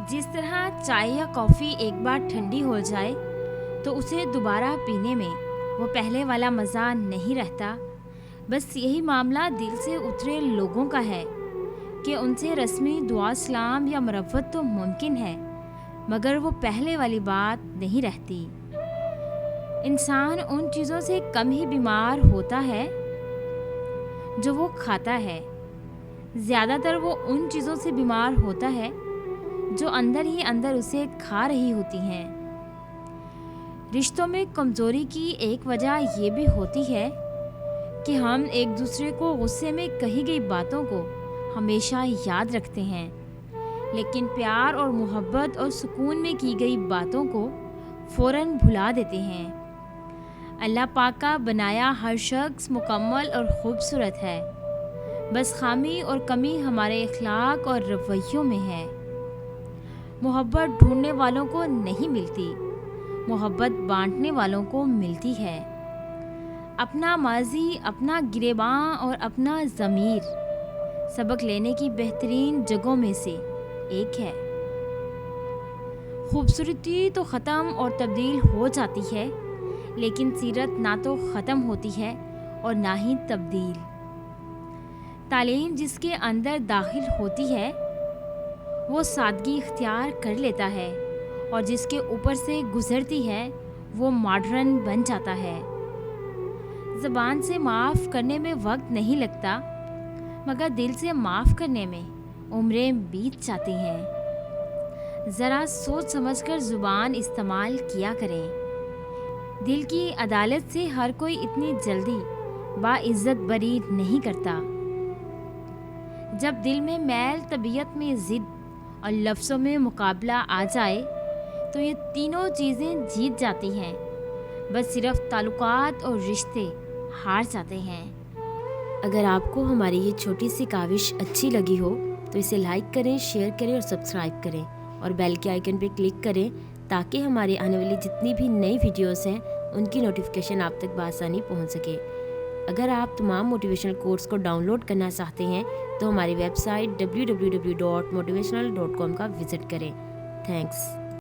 جس طرح چائے یا کافی ایک بار ٹھنڈی ہو جائے تو اسے دوبارہ پینے میں وہ پہلے والا مزہ نہیں رہتا، بس یہی معاملہ دل سے اترے لوگوں کا ہے کہ ان سے رسمی دعا سلام یا مربت تو ممکن ہے، مگر وہ پہلے والی بات نہیں رہتی۔ انسان ان چیزوں سے کم ہی بیمار ہوتا ہے جو وہ کھاتا ہے، زیادہ تر وہ ان چیزوں سے بیمار ہوتا ہے جو اندر ہی اندر اسے کھا رہی ہوتی ہیں۔ رشتوں میں کمزوری کی ایک وجہ یہ بھی ہوتی ہے کہ ہم ایک دوسرے کو غصے میں کہی گئی باتوں کو ہمیشہ یاد رکھتے ہیں، لیکن پیار اور محبت اور سکون میں کی گئی باتوں کو فوراً بھلا دیتے ہیں۔ اللہ پاک کا بنایا ہر شخص مکمل اور خوبصورت ہے، بس خامی اور کمی ہمارے اخلاق اور رویوں میں ہے۔ محبت ڈھونڈنے والوں کو نہیں ملتی، محبت بانٹنے والوں کو ملتی ہے۔ اپنا ماضی، اپنا گریباں اور اپنا ضمیر سبق لینے کی بہترین جگہوں میں سے ایک ہے۔ خوبصورتی تو ختم اور تبدیل ہو جاتی ہے، لیکن سیرت نہ تو ختم ہوتی ہے اور نہ ہی تبدیل۔ تعلیم جس کے اندر داخل ہوتی ہے وہ سادگی اختیار کر لیتا ہے، اور جس کے اوپر سے گزرتی ہے وہ ماڈرن بن جاتا ہے۔ زبان سے معاف کرنے میں وقت نہیں لگتا، مگر دل سے معاف کرنے میں عمریں بیت جاتی ہیں۔ ذرا سوچ سمجھ کر زبان استعمال کیا کریں۔ دل کی عدالت سے ہر کوئی اتنی جلدی باعزت بری نہیں کرتا۔ جب دل میں میل، طبیعت میں ضد اور لفظوں میں مقابلہ آ جائے تو یہ تینوں چیزیں جیت جاتی ہیں، بس صرف تعلقات اور رشتے ہار جاتے ہیں۔ اگر آپ کو ہماری یہ چھوٹی سی کاوش اچھی لگی ہو تو اسے لائک کریں، شیئر کریں اور سبسکرائب کریں، اور بیل کے آئیکن پہ کلک کریں تاکہ ہماری آنے والی جتنی بھی نئی ویڈیوز ہیں ان کی نوٹیفیکیشن آپ تک بآسانی پہنچ سکے۔ اگر آپ تمام موٹیویشنل کورس کو ڈاؤن لوڈ کرنا چاہتے ہیں تو ہماری ویب سائٹ www.motivational.com کا وزٹ کریں۔ تھینکس۔